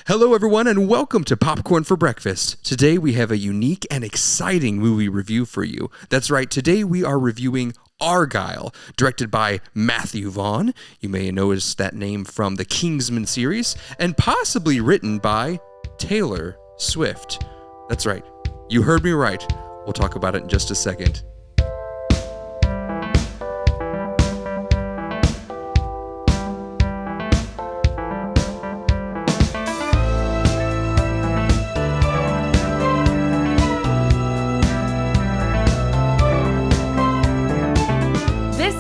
Hello, everyone, and welcome to Popcorn for Breakfast. Today, we have a unique and exciting movie review for you. That's right, today we are reviewing Argylle, directed by Matthew Vaughn. You may notice that name from the Kingsman series, and possibly written by Taylor Swift. That's right, you heard me right. We'll talk about it in just a second.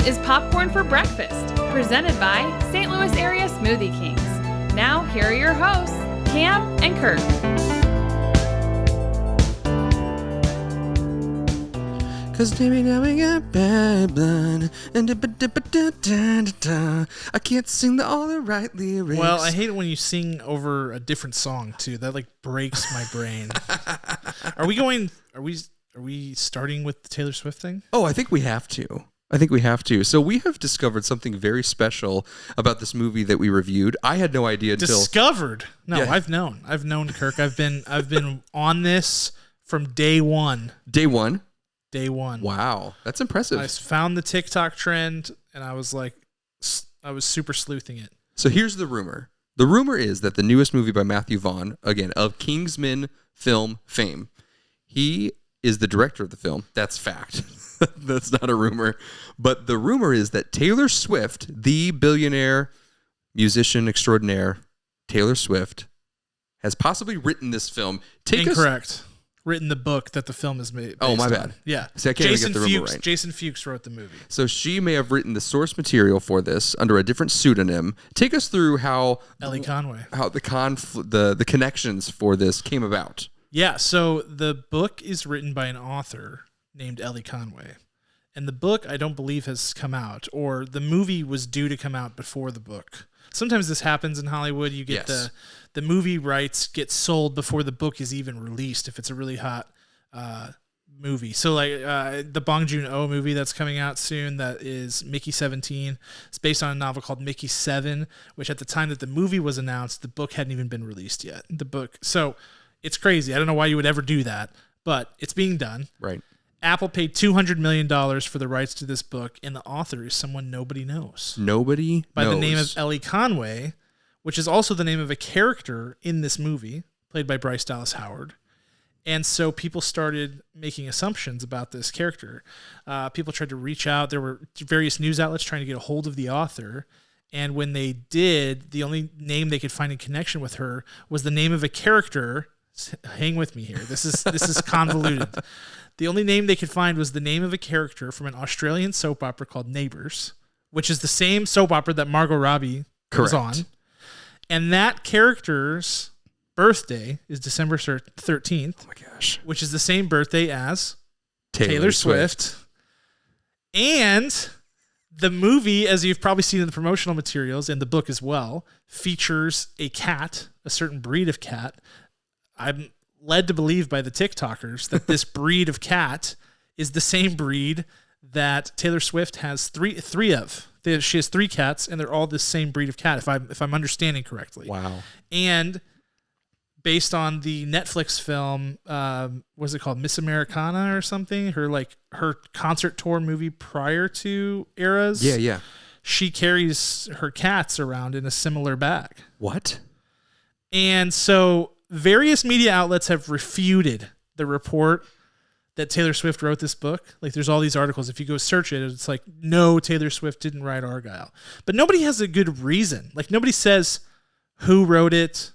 Is Popcorn for Breakfast, presented by St. Louis Area Smoothie Kings. Now, here are your hosts, Cam and Kurt. Cause now we got bad blood, and I can't sing all the right lyrics. Well, I hate it when you sing over a different song too. That like breaks my brain. Are we starting with the Taylor Swift thing? Oh, I think we have to. So we have discovered something very special about this movie that we reviewed. I had no idea until... Discovered? No, yeah. I've known, Kirk. I've been on this from day one. Day one? Day one. Wow. That's impressive. I found the TikTok trend, and I was super sleuthing it. So here's the rumor. The rumor is that the newest movie by Matthew Vaughn, again, of Kingsman film fame, he is the director of the film. That's fact. That's not a rumor. But the rumor is that Taylor Swift, the billionaire musician extraordinaire, Taylor Swift, has possibly written this film. Incorrect. Written the book that the film is made. Oh, my bad. Yeah. See, I can't even get the rumor right. Jason Fuchs wrote the movie. So she may have written the source material for this under a different pseudonym. Take us through how Ellie Conway. How the connections for this came about. Yeah, so the book is written by an author named Ellie Conway. And the book, I don't believe, has come out, or the movie was due to come out before the book. Sometimes this happens in Hollywood. You get the movie rights get sold before the book is even released if it's a really hot movie. So like the Bong Joon-ho movie that's coming out soon, that is Mickey 17. It's based on a novel called Mickey 7, which at the time that the movie was announced, the book hadn't even been released yet. So it's crazy. I don't know why you would ever do that, but it's being done. Right. Apple paid $200 million for the rights to this book, and the author is someone nobody knows. By the name of Ellie Conway, which is also the name of a character in this movie, played by Bryce Dallas Howard. And so people started making assumptions about this character. People tried to reach out. There were various news outlets trying to get a hold of the author. And when they did, the only name they could find in connection with her was the name of a character. Hang with me here. This is convoluted. The only name they could find was the name of a character from an Australian soap opera called Neighbours, which is the same soap opera that Margot Robbie was on. And that character's birthday is December 13th. Oh my gosh. Which is the same birthday as Taylor Swift. And the movie, as you've probably seen in the promotional materials and the book as well, features a cat, a certain breed of cat. I'm led to believe by the TikTokers that this breed of cat is the same breed that Taylor Swift has three of. She has 3 cats, and they're all the same breed of cat, if I'm understanding correctly. Wow. And based on the Netflix film, what's it called, Miss Americana or something? Her concert tour movie prior to Eras. Yeah. She carries her cats around in a similar bag. What? And so various media outlets have refuted the report that Taylor Swift wrote this book. Like, there's all these articles. If you go search it, it's like, no, Taylor Swift didn't write Argylle. But nobody has a good reason. Like, nobody says who wrote it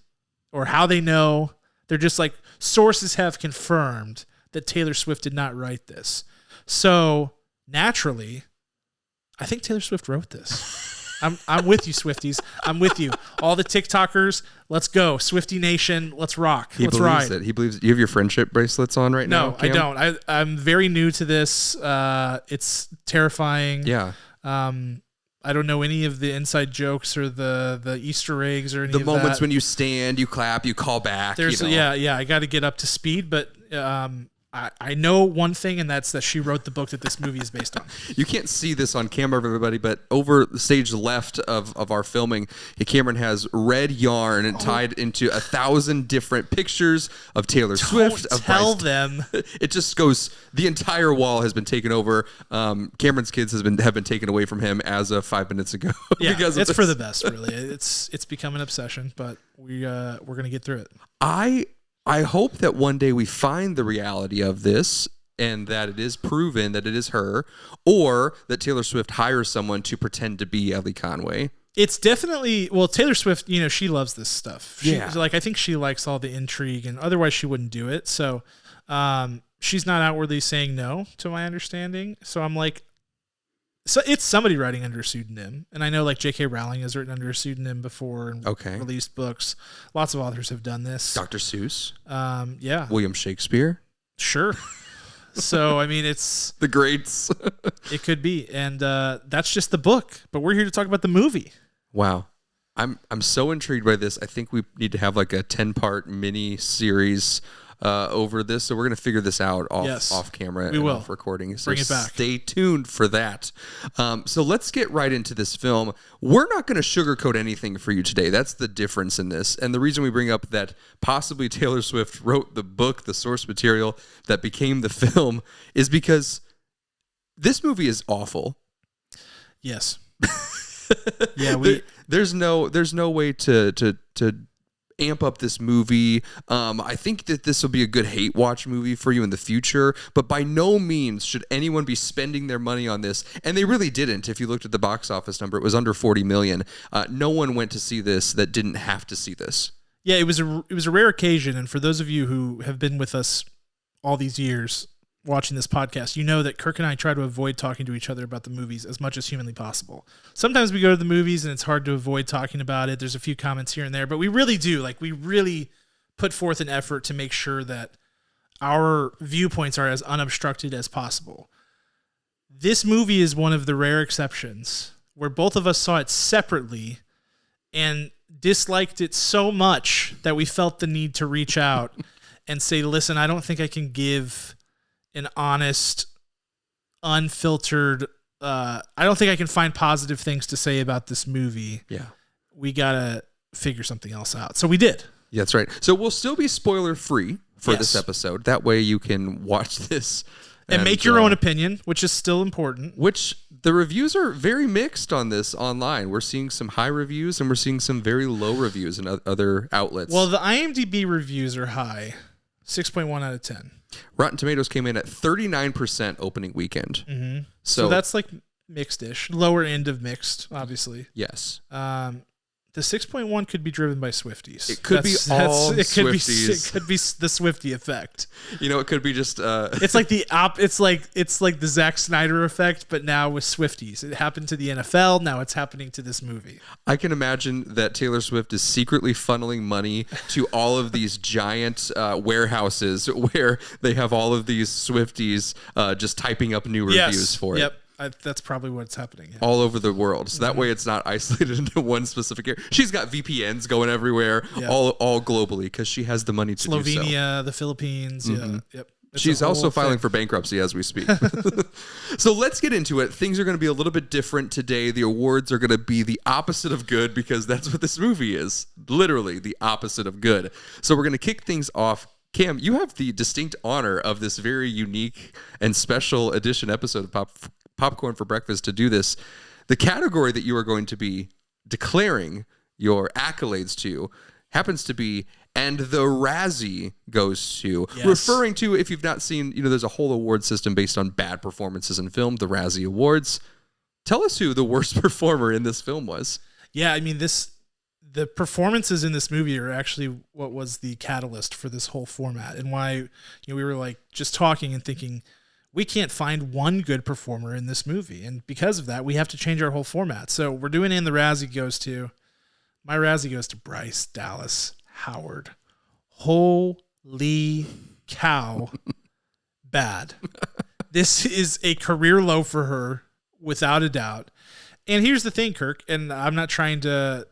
or how they know. They're just like, sources have confirmed that Taylor Swift did not write this. So, naturally, I think Taylor Swift wrote this. I'm with you, Swifties. I'm with you. All the TikTokers, let's go. Swiftie Nation, let's rock. Let's ride. He believes it. You have your friendship bracelets on right now? No, I don't. I'm very new to this. It's terrifying. Yeah. I don't know any of the inside jokes or the Easter eggs or any the of moments that. when you stand, you clap, you call back. I got to get up to speed, but I know one thing, and that's that she wrote the book that this movie is based on. You can't see this on camera, everybody, but over the stage left of our filming, Cameron has red yarn tied into 1,000 different pictures of Taylor Swift. Tell them. It just goes, the entire wall has been taken over. Cameron's kids have been taken away from him as of 5 minutes ago. Yeah, it's for the best, really. It's become an obsession, but we're going to get through it. I hope that one day we find the reality of this and that it is proven that it is her, or that Taylor Swift hires someone to pretend to be Ellie Conway. It's definitely, well, Taylor Swift, she loves this stuff. I think she likes all the intrigue, and otherwise she wouldn't do it. So she's not outwardly saying no, to my understanding. So I'm like, so it's somebody writing under a pseudonym. And I know like J.K. Rowling has written under a pseudonym before and released books. Lots of authors have done this. Dr. Seuss. Yeah. William Shakespeare. Sure. So, I mean, it's... the greats. It could be. And that's just the book. But we're here to talk about the movie. Wow. I'm so intrigued by this. I think we need to have like a 10-part mini series over this, so we're going to figure this out off camera and off recording. So bring it back. Stay tuned for that. So let's get right into this film. We're not going to sugarcoat anything for you today. That's the difference in this. And the reason we bring up that possibly Taylor Swift wrote the book, the source material that became the film, is because this movie is awful. Yes. Yeah, there's no way to amp up this movie. I think that this will be a good hate watch movie for you in the future, but by no means should anyone be spending their money on this. And they really didn't. If you looked at the box office number, it was under 40 million. No one went to see this that didn't have to see this. Yeah, it was a rare occasion. And for those of you who have been with us all these years watching this podcast, you know that Kirk and I try to avoid talking to each other about the movies as much as humanly possible. Sometimes we go to the movies and it's hard to avoid talking about it. There's a few comments here and there, but we really do. Like, we really put forth an effort to make sure that our viewpoints are as unobstructed as possible. This movie is one of the rare exceptions where both of us saw it separately and disliked it so much that we felt the need to reach out and say, listen, I don't think I can give an honest, unfiltered, I don't think I can find positive things to say about this movie. Yeah. We got to figure something else out. So we did. Yeah, that's right. So we'll still be spoiler free for this episode. That way you can watch this and make your own opinion, which is still important. Which the reviews are very mixed on this online. We're seeing some high reviews and we're seeing some very low reviews in other outlets. Well, the IMDb reviews are high. 6.1 out of 10. Rotten Tomatoes came in at 39% opening weekend. Mm-hmm. So that's like mixed-ish. Lower end of mixed, obviously. Yes. The 6.1 could be driven by Swifties. It could be all Swifties. It could be the Swiftie effect. It could be just. It's like it's like the Zack Snyder effect, but now with Swifties. It happened to the NFL. Now it's happening to this movie. I can imagine that Taylor Swift is secretly funneling money to all of these giant warehouses where they have all of these Swifties just typing up new reviews for it. Yep. That's probably what's happening. Yeah. All over the world. So that way it's not isolated into one specific area. She's got VPNs going everywhere, all globally, because she has the money to do so. Slovenia, the Philippines. Mm-hmm. Yeah. Yep. She's also filing for bankruptcy as we speak. So let's get into it. Things are going to be a little bit different today. The awards are going to be the opposite of good because that's what this movie is. Literally the opposite of good. So we're going to kick things off. Cam, you have the distinct honor of this very unique and special edition episode of Popcorn for Breakfast to do this. The category that you are going to be declaring your accolades to happens to be "And the Razzie Goes to," referring to, if you've not seen, there's a whole award system based on bad performances in film, the Razzie Awards. Tell us who the worst performer in this film was. Yeah, I mean, the performances in this movie are actually what was the catalyst for this whole format, and why we were like just talking and thinking, we can't find one good performer in this movie. And because of that, we have to change our whole format. So we're doing "And the Razzie Goes to." My Razzie goes to Bryce Dallas Howard. Holy cow. Bad. This is a career low for her, without a doubt. And here's the thing, Kirk, and I'm not trying to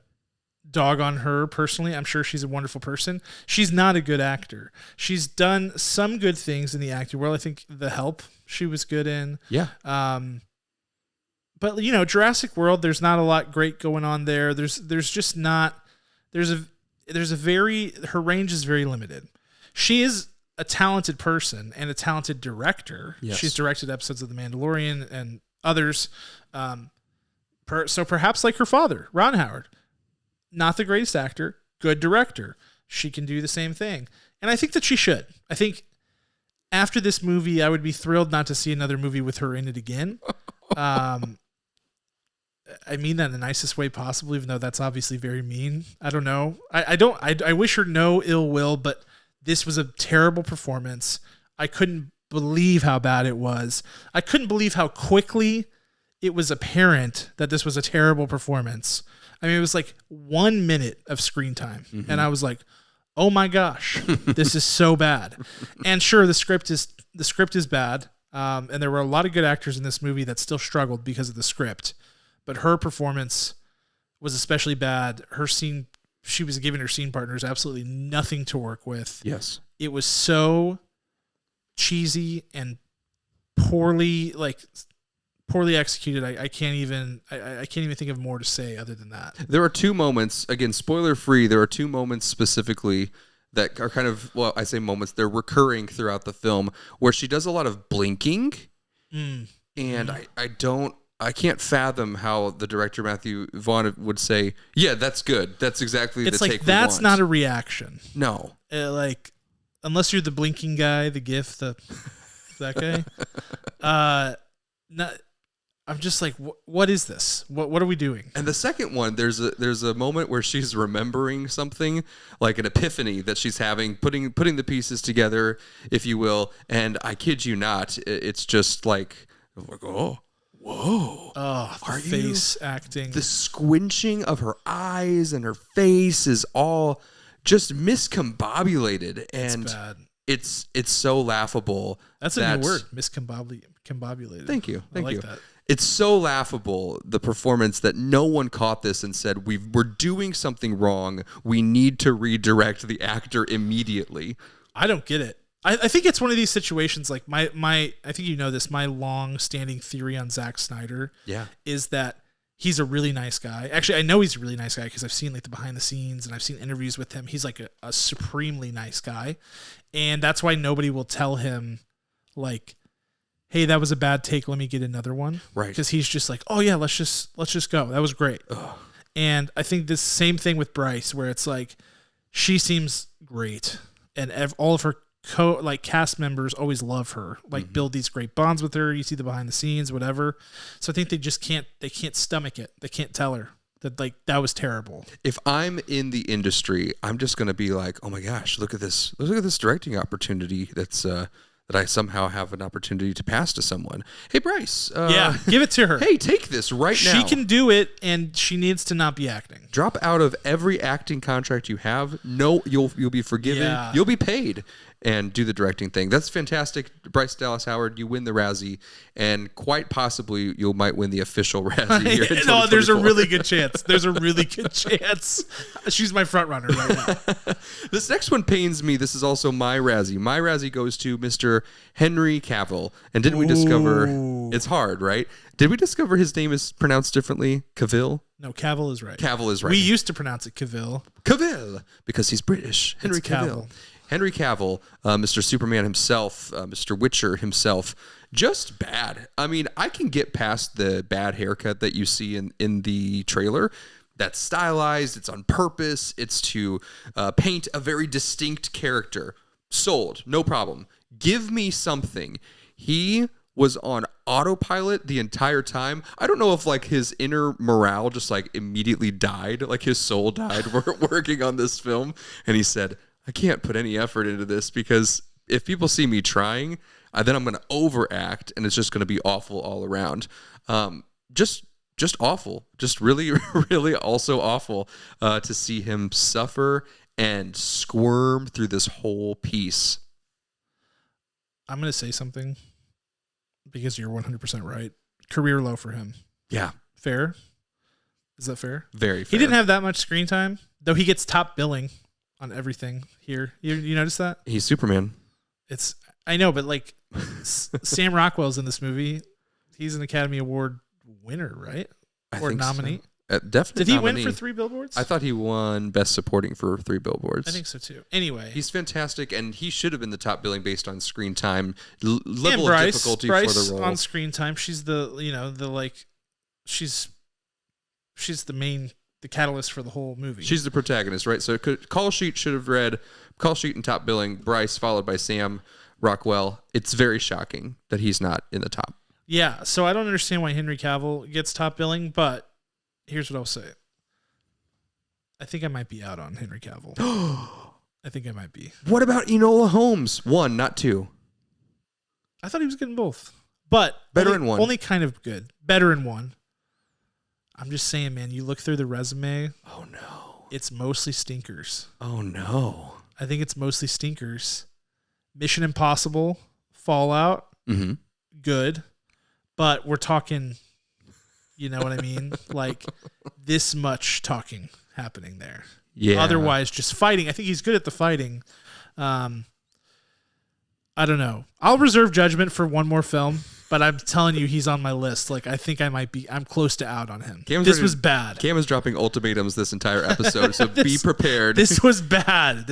dog on her personally. I'm sure she's a wonderful person. She's not a good actor. She's done some good things in the acting world. I think The Help she was good in. Yeah. But Jurassic World, there's not a lot great going on there. There's just not. Her range is very limited. She is a talented person and a talented director. Yes. She's directed episodes of The Mandalorian and others. So perhaps like her father, Ron Howard, not the greatest actor, good director. She can do the same thing. And I think that she should. I think after this movie, I would be thrilled not to see another movie with her in it again. I mean that in the nicest way possible, even though that's obviously very mean. I don't know. I wish her no ill will, but this was a terrible performance. I couldn't believe how bad it was. I couldn't believe how quickly it was apparent that this was a terrible performance. I mean, it was like 1 minute of screen time. Mm-hmm. And I was like, oh my gosh, this is so bad. And sure, the script is bad. And there were a lot of good actors in this movie that still struggled because of the script. But her performance was especially bad. She was giving her scene partners absolutely nothing to work with. Yes. It was so cheesy and poorly executed. I can't even think of more to say other than that. There are two moments, again, spoiler free. There are two moments specifically that are kind of, well, I say moments, they're recurring throughout the film where she does a lot of blinking. And I can't fathom how the director Matthew Vaughn would say, yeah, that's good. That's exactly the take we want. It's like, that's not a reaction. No. Unless you're the blinking guy, the GIF, that guy. I'm just like, what is this? What are we doing? And the second one, there's a moment where she's remembering something, like an epiphany that she's having, putting the pieces together, if you will. And I kid you not, it's just like, oh, whoa. Oh, the face acting. The squinching of her eyes and her face is all just miscombobulated. And it's bad. It's so laughable. That's a new word, miscombobulated. Thank you. I like that. It's so laughable, the performance, that no one caught this and said, we're doing something wrong. We need to redirect the actor immediately. I don't get it. I think it's one of these situations, like I think you know this, my long-standing theory on Zack Snyder is that he's a really nice guy. Actually, I know he's a really nice guy because I've seen like the behind the scenes and I've seen interviews with him. He's like a supremely nice guy. And that's why nobody will tell him like, hey, that was a bad take. Let me get another one. Right. Because he's just like, oh yeah, let's just go. That was great. Ugh. And I think this same thing with Bryce, where it's like, she seems great. And all of her cast members always love her, build these great bonds with her. You see the behind the scenes, whatever. So I think they just can't stomach it. They can't tell her that that was terrible. If I'm in the industry, I'm just going to be like, oh my gosh, look at this directing opportunity that I somehow have an opportunity to pass to someone. Hey, Bryce. Give it to her. Hey, take this right now. She can do it, and she needs to not be acting. Drop out of every acting contract you have. No, you'll be forgiven. Yeah. You'll be paid. And do the directing thing. That's fantastic. Bryce Dallas Howard, you win the Razzie, and quite possibly you might win the official Razzie here in 2024. No, there's a really good chance. There's a really good chance. She's my front runner right now. This next one pains me. This is also my Razzie. My Razzie goes to Mr. Henry Cavill. And didn't we discover... It's hard, right? Did we discover his name is pronounced differently? Cavill? No, Cavill is right. Cavill is right. We used to pronounce it Cavill. Cavill, because he's British. Henry Cavill. Henry Cavill, Mr. Superman himself, Mr. Witcher himself, just bad. I mean, I can get past the bad haircut that you see in the trailer. That's stylized. It's on purpose. It's to paint a very distinct character. Sold. No problem. Give me something. He was on autopilot the entire time. I don't know if his inner morale just immediately died, his soul died working on this film. And he said, I can't put any effort into this because if people see me trying, then I'm going to overact and it's just going to be awful all around. Just awful. Just really, really also awful to see him suffer and squirm through this whole piece. I'm going to say something because you're 100% right. Career low for him. Yeah. Fair. Is that fair? Very fair. He didn't have that much screen time, though he gets top billing on everything here. You notice that? He's Superman. I know, but like Sam Rockwell's in this movie. He's an Academy Award winner, right? Or nominee? So. Definitely. Did he nominee. win for 3 Billboards? I thought he won Best Supporting for 3 Billboards. I think so too. Anyway, he's fantastic, and he should have been the top billing based on screen time level Bryce, of difficulty Bryce for the role. On screen time, she's she's the catalyst for the whole movie. She's the protagonist, right? So call sheet should have read call sheet and top billing Bryce followed by Sam Rockwell. It's very shocking that he's not in the top. Yeah, so I don't understand why Henry Cavill gets top billing, but here's what I'll say. I think I might be out on Henry Cavill. I think I might be. What about Enola Holmes? 1, not 2. I thought he was getting both. But better in 1. Only kind of good. Better in 1. I'm just saying, man, you look through the resume. Oh, no. It's mostly stinkers. Oh, no. I think it's mostly stinkers. Mission Impossible, Fallout, good. But we're talking, you know what I mean? Like this much talking happening there. Yeah. Otherwise, just fighting. I think he's good at the fighting. I don't know. I'll reserve judgment for one more film, but I'm telling you, he's on my list. Like, I think I'm close to out on him. This was bad. Cam is dropping ultimatums this entire episode, so be prepared. This was bad.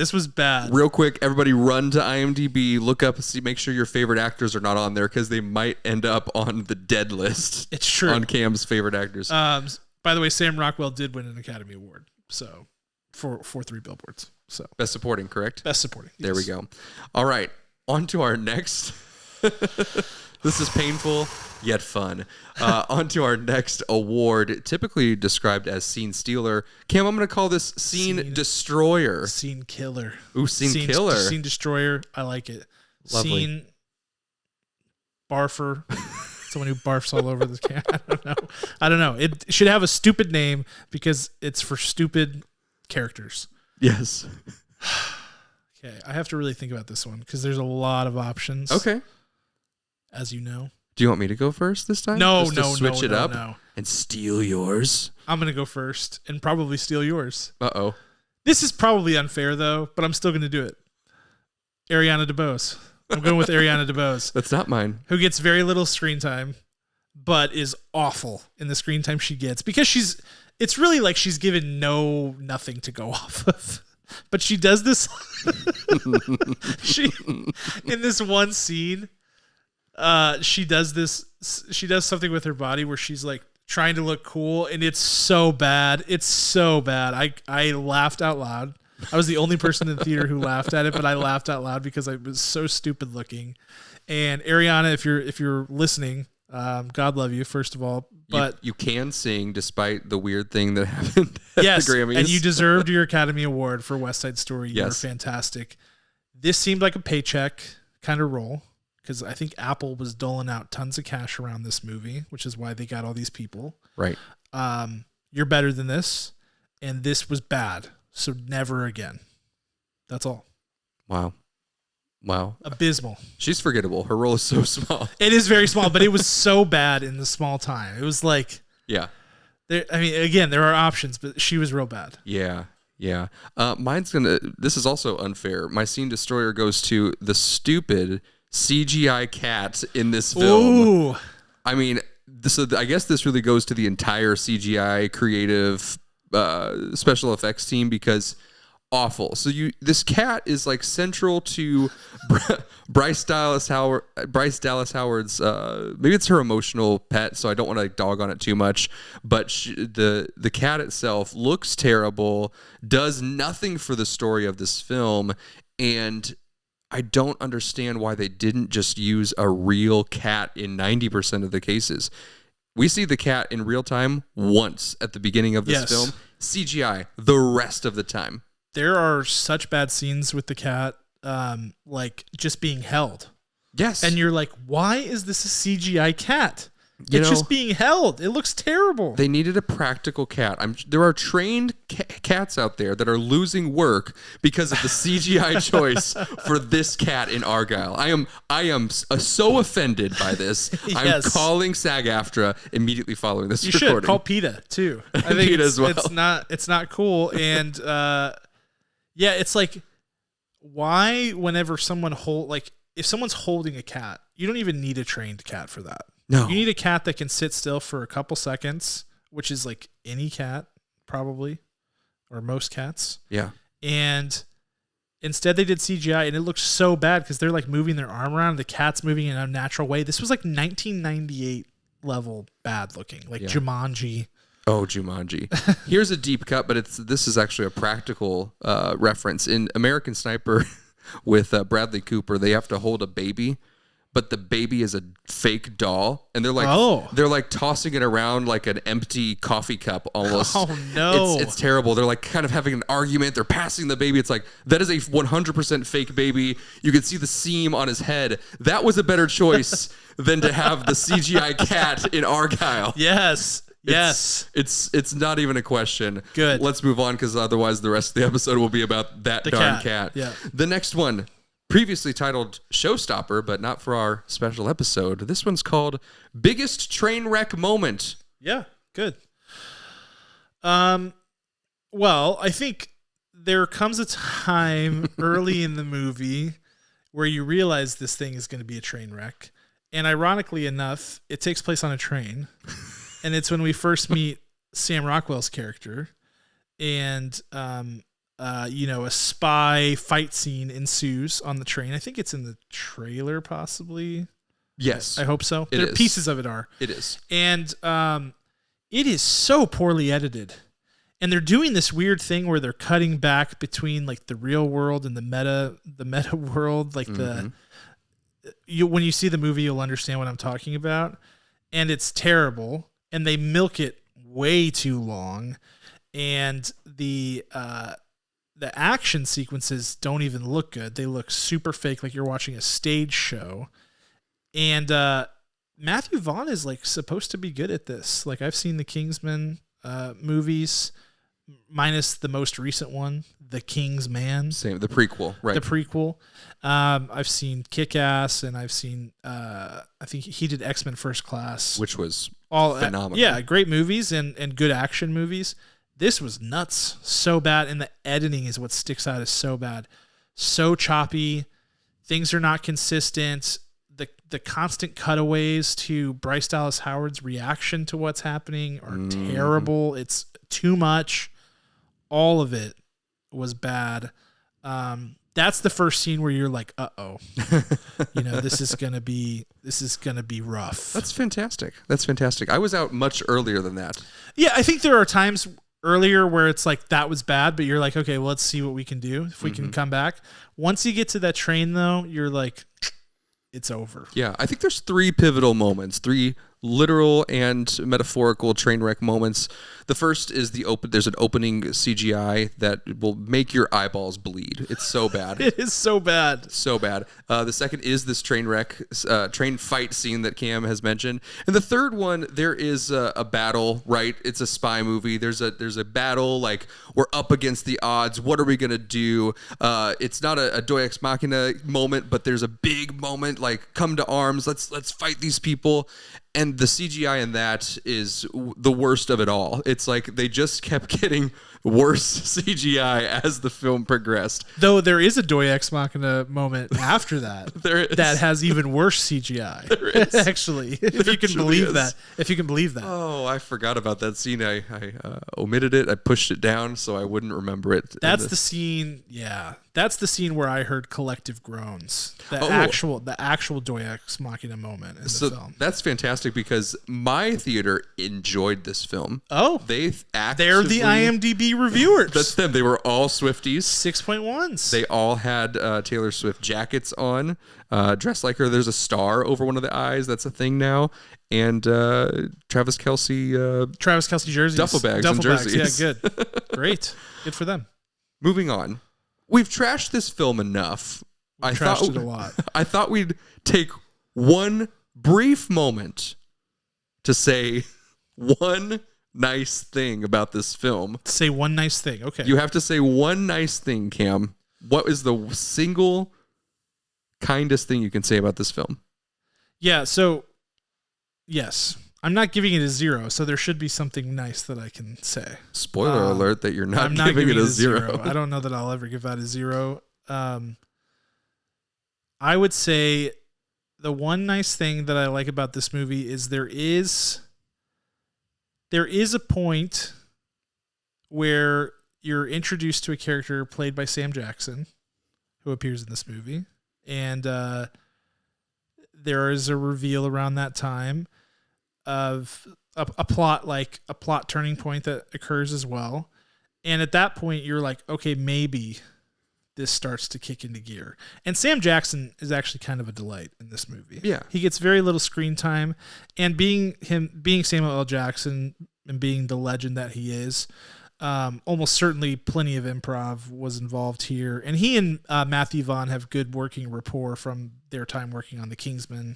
Real quick, everybody run to IMDb, look up, make sure your favorite actors are not on there because they might end up on the dead list. It's true. On Cam's favorite actors. By the way, Sam Rockwell did win an Academy Award, so for 3 Billboards. So Best Supporting, correct? Best Supporting. There yes. we go. All right, on to our next. This is painful yet fun. On to our next award, typically described as Scene Stealer. Cam, I'm going to call this Scene Destroyer. Scene Killer. Ooh, Scene Killer. Scene Destroyer. I like it. Lovely. Scene Barfer. Someone who barfs all over this can. I don't know. It should have a stupid name because it's for stupid characters. Yes. Okay, I have to really think about this one because there's a lot of options. Okay. As you know. Do you want me to go first this time? No, Just to switch it up no. and steal yours. I'm going to go first and probably steal yours. Uh-oh. This is probably unfair, though, but I'm still going to do it. Ariana DeBose. I'm going with Ariana DeBose. That's not mine. Who gets very little screen time, but is awful in the screen time she gets. Because it's really like she's given nothing to go off of. But she does this. In this one scene, she does something with her body where she's like trying to look cool, and it's so bad. It's so bad. I laughed out loud. I was the only person in the theater who laughed at it, but I laughed out loud because I was so stupid looking. And Ariana, if you're listening, God love you, first of all. But you can sing despite the weird thing that happened at the Grammys. And you deserved your Academy Award for West Side Story. You were fantastic. This seemed like a paycheck kind of role because I think Apple was doling out tons of cash around this movie, which is why they got all these people. Right. You're better than this, and this was bad. So never again. That's all. Wow. Abysmal. She's forgettable. Her role is so small. It is very small, but it was so bad in the small time. It was like, yeah. There are options, but she was real bad. Yeah. This is also unfair. My Scene Destroyer goes to the stupid CGI cat in this film. Ooh. I mean, I guess this really goes to the entire CGI creative special effects team because awful. So this cat is like central to Bryce Dallas Howard's maybe it's her emotional pet, so I don't want to dog on it too much, but the cat itself looks terrible, does nothing for the story of this film, and I don't understand why they didn't just use a real cat in 90% of the cases. We see the cat in real time once at the beginning of this film. CGI the rest of the time. There are such bad scenes with the cat, like just being held. Yes. And you're like, why is this a CGI cat? It's just being held. It looks terrible. They needed a practical cat. There are trained cats out there that are losing work because of the CGI choice for this cat in Argylle. I am so offended by this. Yes. I'm calling SAG-AFTRA immediately following this you recording. should call PETA too. I think PETA as well. It's not cool. And yeah, it's like, why whenever someone if someone's holding a cat, you don't even need a trained cat for that. No. You need a cat that can sit still for a couple seconds, which is like any cat probably, or most cats. Yeah. And instead they did CGI, and it looks so bad because they're like moving their arm around, and the cat's moving in a unnatural way. This was like 1998 level bad looking, like Jumanji. Oh, Jumanji. Here's a deep cut, but this is actually a practical reference. In American Sniper with Bradley Cooper, they have to hold a baby, but the baby is a fake doll, and they're like tossing it around like an empty coffee cup almost. Oh no. It's terrible. They're like kind of having an argument. They're passing the baby. It's like, that is a 100% fake baby. You can see the seam on his head. That was a better choice than to have the CGI cat in Argylle. Yes. Yes. It's not even a question. Good. Let's move on, because otherwise the rest of the episode will be about that darn cat. Yeah. The next one, previously titled Showstopper, but not for our special episode. This one's called Biggest Trainwreck Moment. Yeah, good. Well, I think there comes a time early in the movie where you realize this thing is going to be a train wreck. And ironically enough, it takes place on a train. And it's when we first meet Sam Rockwell's character. And, a spy fight scene ensues on the train. I think it's in the trailer, possibly. Yes. I hope so. It is. Pieces of it are. It is. And it is so poorly edited. And they're doing this weird thing where they're cutting back between like the real world and the meta world. Like when you see the movie, you'll understand what I'm talking about. And it's terrible. And they milk it way too long. And the action sequences don't even look good. They look super fake, like you're watching a stage show. And Matthew Vaughn is like supposed to be good at this. Like, I've seen the Kingsman movies, minus the most recent one, The King's Man. Same, the prequel, right? The prequel. I've seen Kick-Ass, and I've seen I think he did X-Men First Class, which was phenomenal. Yeah, great movies and good action movies. This was nuts, so bad, and the editing is what sticks out as so bad, so choppy. Things are not consistent. The constant cutaways to Bryce Dallas Howard's reaction to what's happening are terrible. It's too much. All of it was bad. That's the first scene where you're like, uh-oh. This is gonna be rough. That's fantastic. I was out much earlier than that. Yeah, I think there are times earlier where it's like that was bad, but you're like, okay, well, let's see what we can do if we can come back. Once you get to that train, though, you're like, it's over. Yeah, I think there's three pivotal moments, three literal and metaphorical train wreck moments. The first is there's an opening CGI that will make your eyeballs bleed. It's so bad. It is so bad. So bad. The second is this train fight scene that Cam has mentioned. And the third one, there is a battle, right? It's a spy movie. There's a battle, like, we're up against the odds. What are we going to do? It's not a Deus Ex Machina moment, but there's a big moment, like, come to arms. Let's fight these people. And the CGI in that is the worst of it all. It's like they just kept getting worse CGI as the film progressed. Though there is a Deus Ex Machina moment after that. There is. That has even worse CGI. There is. Actually, if you can believe that. If you can believe that. Oh, I forgot about that scene. I omitted it. I pushed it down so I wouldn't remember it. That's the scene. Yeah. That's the scene where I heard collective groans. The actual Deus Ex Machina moment in the film. That's fantastic because my theater enjoyed this film. Oh, they're the IMDb reviewers. That's them. They were all Swifties. 6.1s. They all had Taylor Swift jackets on, dressed like her. There's a star over one of the eyes. That's a thing now. And Travis Kelce jerseys. Duffel bags and jerseys. Yeah, good. Great. Good for them. Moving on. We've trashed this film enough. I trashed it a lot. I thought we'd take one brief moment to say one nice thing about this film. Say one nice thing. Okay. You have to say one nice thing, Cam. What is the single kindest thing you can say about this film? Yeah, so yes. I'm not giving it a 0, so there should be something nice that I can say. Spoiler alert that you're not giving it a 0. I don't know that I'll ever give that a 0. I would say the one nice thing that I like about this movie is there is a point where you're introduced to a character played by Sam Jackson, who appears in this movie, and there is a reveal around that time of a plot turning point that occurs as well. And at that point, you're like, okay, maybe this starts to kick into gear. And Sam Jackson is actually kind of a delight in this movie. Yeah. He gets very little screen time, and being Samuel L. Jackson and being the legend that he is, almost certainly plenty of improv was involved here. And he and Matthew Vaughn have good working rapport from their time working on the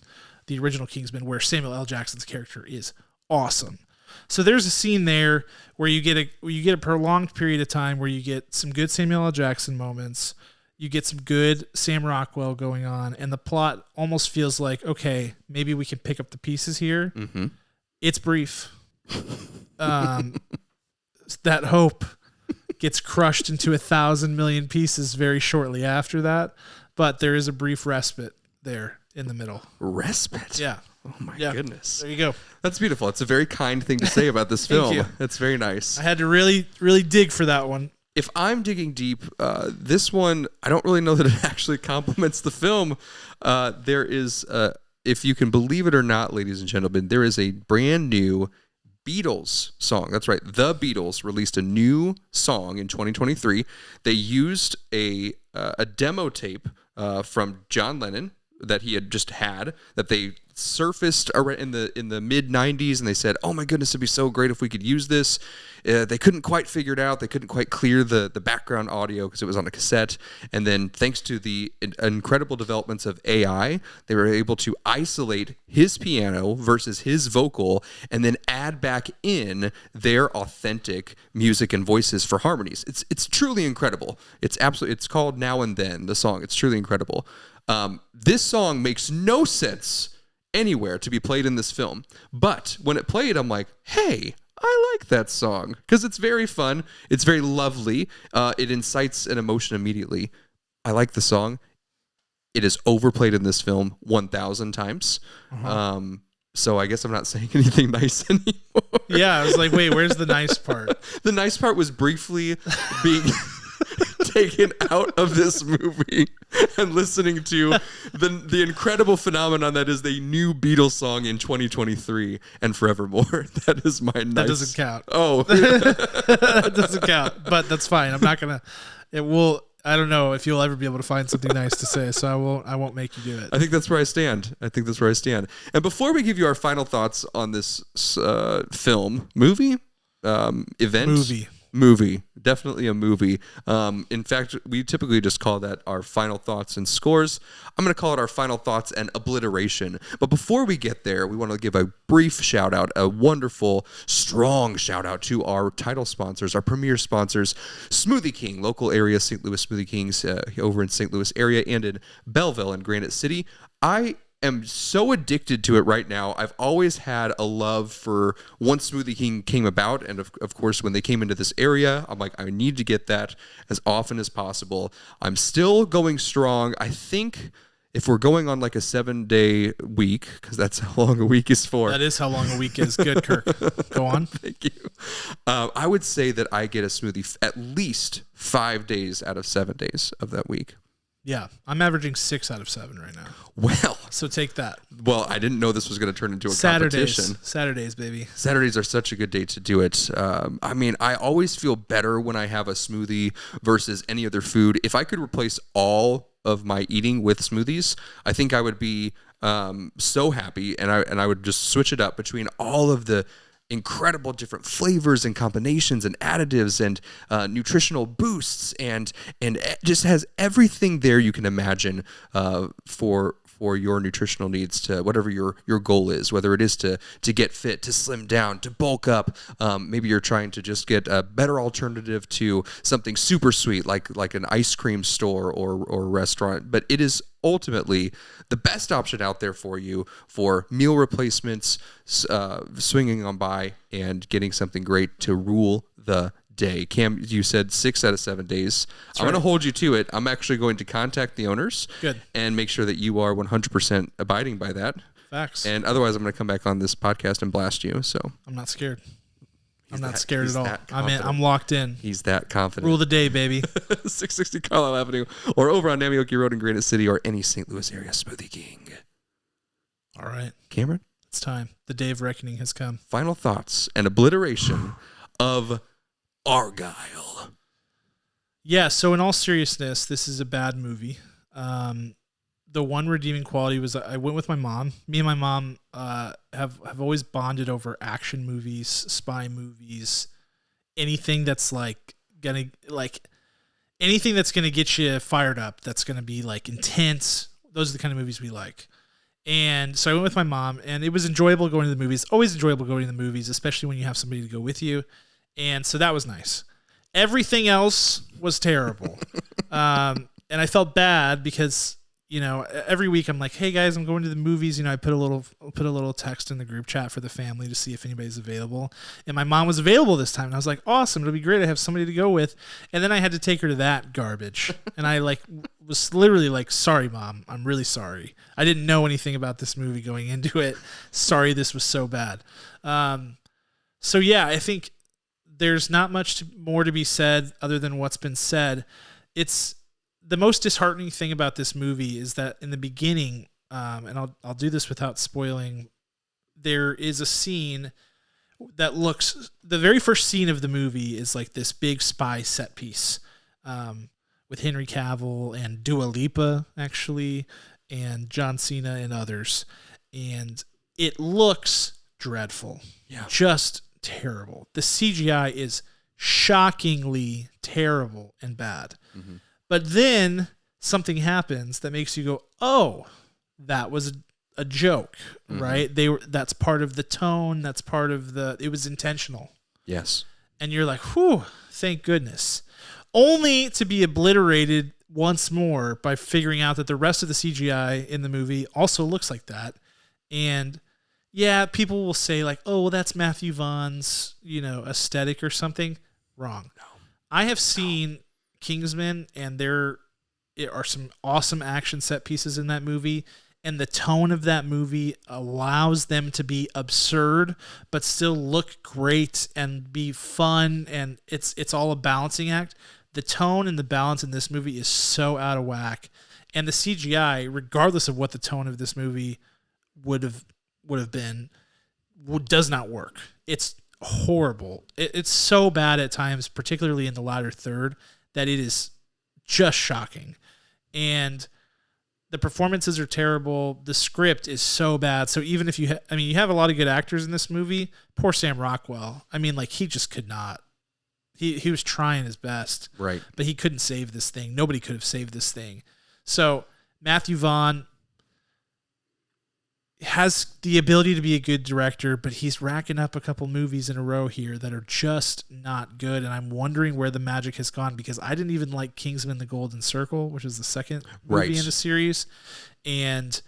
original Kingsman, where Samuel L. Jackson's character is awesome. So there's a scene there where you get a prolonged period of time where you get some good Samuel L. Jackson moments, you get some good Sam Rockwell going on, and the plot almost feels like, okay, maybe we can pick up the pieces here. Mm-hmm. It's brief. That hope gets crushed into 1,000 million pieces very shortly after that, but there is a brief respite there in the middle. Respite? Yeah. Oh my goodness. There you go. That's beautiful. It's a very kind thing to say about this film. You. That's very nice. I had to really, really dig for that one. If I'm digging deep, this one, I don't really know that it actually complements the film. There is, if you can believe it or not, ladies and gentlemen, there is a brand new Beatles song. That's right. The Beatles released a new song in 2023. They used a demo tape from John Lennon that he had just had, that they surfaced in the mid 90s, and they said, oh my goodness, it'd be so great if we could use this. They couldn't quite figure it out. They couldn't quite clear the background audio because it was on a cassette. And then thanks to the incredible developments of AI, they were able to isolate his piano versus his vocal and then add back in their authentic music and voices for harmonies. It's truly incredible. It's called Now and Then, the song. It's truly incredible. This song makes no sense anywhere to be played in this film, but when it played, I'm like, hey, I like that song because it's very fun. It's very lovely. It incites an emotion immediately. I like the song. It is overplayed in this film 1,000 times. Uh-huh. So I guess I'm not saying anything nice anymore. Yeah, I was like, wait, where's the nice part? The nice part was briefly being taken out of this movie and listening to the incredible phenomenon that is the new Beatles song in 2023 and forevermore. That is my nice... That doesn't count. Oh. That doesn't count, but that's fine. I'm not going to... I don't know if you'll ever be able to find something nice to say, so I won't make you do it. I think that's where I stand. And before we give you our final thoughts on this Movie. Definitely a movie. In fact, we typically just call that our final thoughts and scores. I'm going to call it our final thoughts and obliteration. But before we get there, we want to give a brief shout out, a wonderful, strong shout out to our title sponsors, our premier sponsors, Smoothie King, local area St. Louis Smoothie Kings over in St. Louis area and in Belleville and Granite City. I am so addicted to it right now. I've always had a love for once Smoothie King came about, and of course when they came into this area, I'm like, I need to get that as often as possible. I'm still going strong. I think if we're going on like a 7-day week, because that's how long a week is for. That is how long a week is. Good, Kirk. Go on. Thank you. I would say that I get a smoothie at least 5 days out of 7 days of that week. Yeah, I'm averaging 6 out of 7 right now. Well, so take that. Well, I didn't know this was going to turn into a competition. Saturdays, baby. Saturdays are such a good day to do it. I mean, I always feel better when I have a smoothie versus any other food. If I could replace all of my eating with smoothies, I think I would be so happy, and I would just switch it up between all of the incredible different flavors and combinations and additives and nutritional boosts and it just has everything there you can imagine for for your nutritional needs, to whatever your goal is, whether it is to get fit, to slim down, to bulk up. Maybe you're trying to just get a better alternative to something super sweet like an ice cream store or restaurant. But it is ultimately the best option out there for you for meal replacements, swinging on by and getting something great to rule the day. Cam, you said 6 out of 7 days. That's I'm right. going to hold you to it. I'm actually going to contact the owners. Good. And make sure that you are 100% abiding by that. Facts. And otherwise, I'm going to come back on this podcast and blast you. So I'm not scared. I'm not that- scared he's at all. that I'm in. confident. I'm locked in. he's that confident. Rule the day, baby. 660 Carlisle Avenue, or over on Namioki Road in Granite City, or any St. Louis area Smoothie King. All right. Cameron, It's time. The day of reckoning has come. final thoughts and obliteration of Argylle. Yeah, so in all seriousness, this is a bad movie. The one redeeming quality was I went with my mom. Me and my mom have always bonded over action movies, spy movies, anything that's anything that's gonna get you fired up, that's gonna be like intense. Those are the kind of movies we like. And so I went with my mom, and it was enjoyable going to the movies. Always enjoyable going to the movies, especially when you have somebody to go with you. And so that was nice. Everything else was terrible. And I felt bad because, every week I'm like, hey guys, I'm going to the movies. I put a little text in the group chat for the family to see if anybody's available. And my mom was available this time. And I was like, awesome. It'll be great. I have somebody to go with. And then I had to take her to that garbage. And I was literally like, sorry, Mom. I'm really sorry. I didn't know anything about this movie going into it. Sorry, this was so bad. So yeah, I think there's not much more to be said other than what's been said. It's the most disheartening thing about this movie is that in the beginning, and I'll do this without spoiling, there is a scene that looks, the very first scene of the movie is like this big spy set piece with Henry Cavill and Dua Lipa, actually, and John Cena and others. And it looks dreadful. Yeah. Just terrible. The CGI is shockingly terrible and bad. Mm-hmm. But then something happens that makes you go, oh, that was a joke, mm-hmm. right? That's part of the tone. That's part of it was intentional. Yes. And you're like, whew, thank goodness. Only to be obliterated once more by figuring out that the rest of the CGI in the movie also looks like that. And yeah, people will say like, oh, well, that's Matthew Vaughn's, aesthetic or something. Wrong. No. I have seen Kingsman, and there are some awesome action set pieces in that movie, and the tone of that movie allows them to be absurd but still look great and be fun, and it's all a balancing act. The tone and the balance in this movie is so out of whack, and the CGI, regardless of what the tone of this movie would have been, does not work. It's horrible. It's so bad at times, particularly in the latter third, that it is just shocking. And the performances are terrible. The script is so bad. So even if you have a lot of good actors in this movie. Poor Sam Rockwell. He just could not. He was trying his best. Right. But he couldn't save this thing. Nobody could have saved this thing. So Matthew Vaughn has the ability to be a good director, but he's racking up a couple movies in a row here that are just not good, and I'm wondering where the magic has gone, because I didn't even like Kingsman: The Golden Circle, which is the second movie in the series, and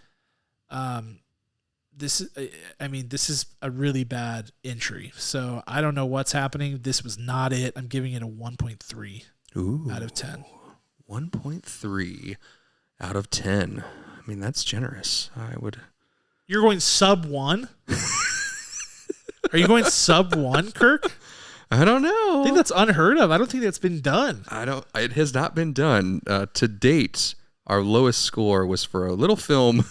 this is a really bad entry. So I don't know what's happening. This was not it. I'm giving it a 1.3 out of 10. 1.3 out of 10. I mean, that's generous. I would. You're going sub 1? Are you going sub 1, Kirk? I don't know. I think that's unheard of. I don't think that's been done. It has not been done. To date, our lowest score was for a little film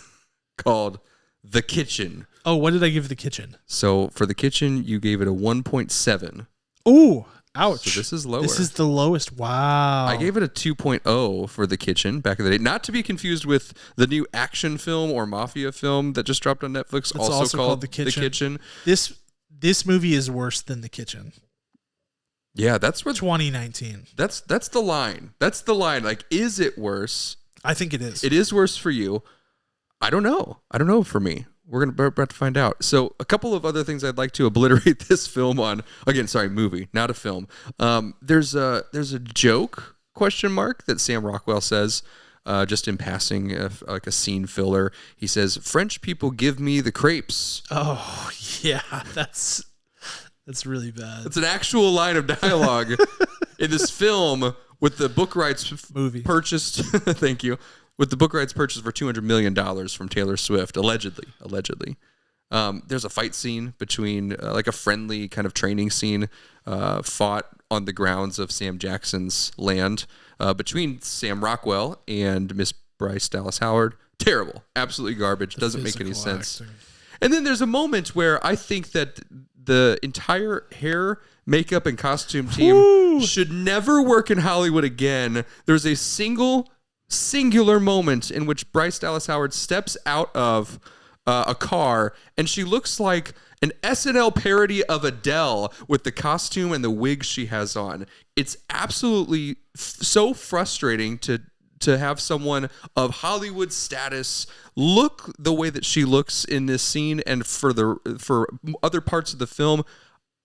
called The Kitchen. Oh, what did I give The Kitchen? So for The Kitchen, you gave it a 1.7. Ooh, ouch. So this is lower. This is the lowest. Wow. I gave it a 2.0 for The Kitchen back in the day. Not to be confused with the new action film or mafia film that just dropped on Netflix, It's also called The Kitchen. This movie is worse than The Kitchen. Yeah, that's what 2019. That's the line. That's the line. Like, is it worse? I think it is. It is worse for you. I don't know for me. We're about to find out. So a couple of other things I'd like to obliterate this film on. Again, sorry, movie, not a film. There's a joke, question mark, that Sam Rockwell says, just in passing, like a scene filler. He says, "French people give me the crepes." Oh, yeah, that's really bad. It's an actual line of dialogue in this film with the book rights purchased. Thank you. With the book rights purchased for $200 million from Taylor Swift, allegedly. There's a fight scene between, like a friendly kind of training scene, fought on the grounds of Sam Jackson's land, between Sam Rockwell and Miss Bryce Dallas Howard. Terrible. Absolutely garbage. Doesn't make any sense. And then there's a moment where I think that the entire hair, makeup, and costume team should never work in Hollywood again. There's a singular moment in which Bryce Dallas Howard steps out of a car and she looks like an SNL parody of Adele with the costume and the wig she has on. It's absolutely so frustrating to have someone of Hollywood status look the way that she looks in this scene, and for other parts of the film,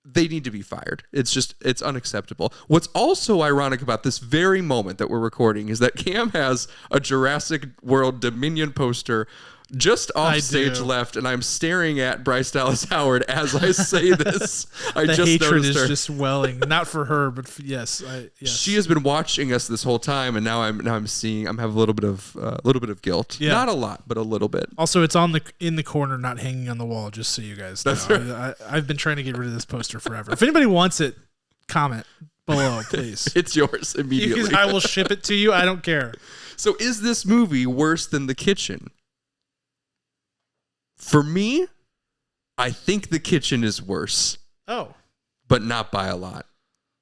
they need to be fired. It's unacceptable. What's also ironic about this very moment that we're recording is that Cam has a Jurassic World Dominion poster just off stage left, and I'm staring at Bryce Dallas Howard as I say this. The hatred is just welling, not for her, but yes. She has been watching us this whole time, and now I'm having a little bit of guilt. Yeah. Not a lot, but a little bit. Also, it's in the corner, not hanging on the wall. Just so you guys know. That's right. I've been trying to get rid of this poster forever. If anybody wants it, comment below, please. It's yours immediately. I will ship it to you. I don't care. So, is this movie worse than The Kitchen? For me, I think The Kitchen is worse. Oh. But not by a lot.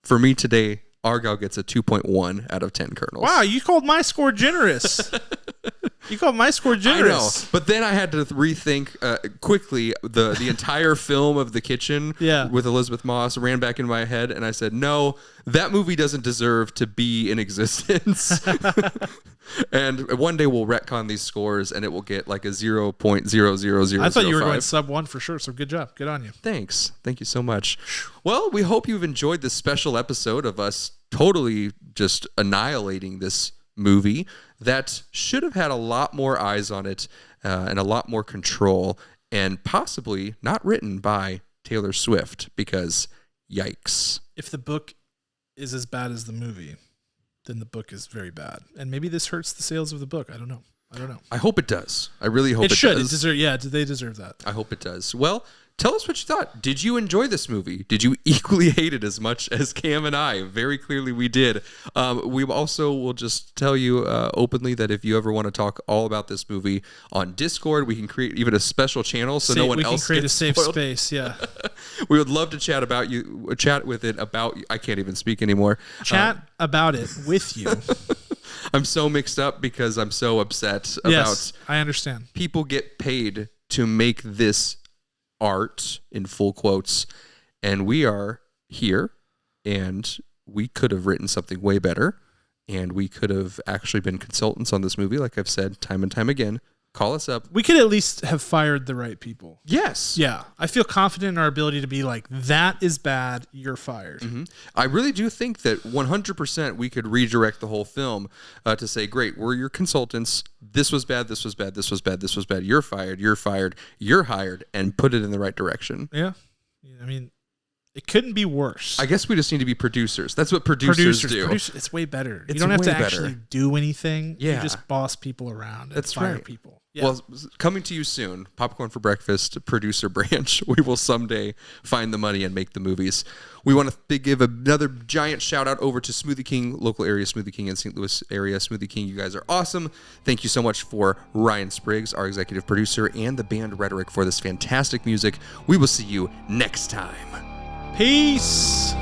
For me today, Argylle gets a 2.1 out of 10 kernels. Wow, you called my score generous. I know, but then I had to rethink quickly the entire film of The Kitchen with Elizabeth Moss ran back in my head, and I said, no, that movie doesn't deserve to be in existence. And one day we'll retcon these scores, and it will get like a 0.00005. I thought you were going sub 1 for sure, so good job. Good on you. Thanks. Thank you so much. Well, we hope you've enjoyed this special episode of us totally just annihilating this movie that should have had a lot more eyes on it and a lot more control, and possibly not written by Taylor Swift, because yikes. If the book is as bad as the movie, then the book is very bad. And maybe this hurts the sales of the book. I don't know. I hope it does. I really hope it should. does. They deserve that. I hope it does. Well, tell us what you thought. Did you enjoy this movie? Did you equally hate it as much as Cam and I? Very clearly we did. We also will just tell you openly that if you ever want to talk all about this movie on Discord, we can create even a special channel so no one else can create gets a safe spoiled. Space. Yeah. We would love to chat with it about you. I can't even speak anymore. Chat about it with you. I'm so mixed up because I'm so upset about. I understand. People get paid to make this art in full quotes, and we are here, and we could have written something way better, and we could have actually been consultants on this movie, like I've said time and time again. Call us up. We could at least have fired the right people. Yes. Yeah. I feel confident in our ability to be like, that is bad, you're fired. Mm-hmm. I really do think that 100% we could redirect the whole film to say, great, we're your consultants. This was bad, this was bad, this was bad, this was bad. You're fired, you're hired, and put it in the right direction. Yeah. I mean, it couldn't be worse. I guess we just need to be producers. That's what producers do. It's way better. You don't have to actually do anything. Yeah. You just boss people around and fire people. Yeah. Well, coming to you soon, Popcorn for Breakfast, producer branch. We will someday find the money and make the movies. We want to give another giant shout out over to Smoothie King, local area Smoothie King in St. Louis area. Smoothie King, you guys are awesome. Thank you so much for Ryan Spriggs, our executive producer, and the band Rhetoric for this fantastic music. We will see you next time. Peace.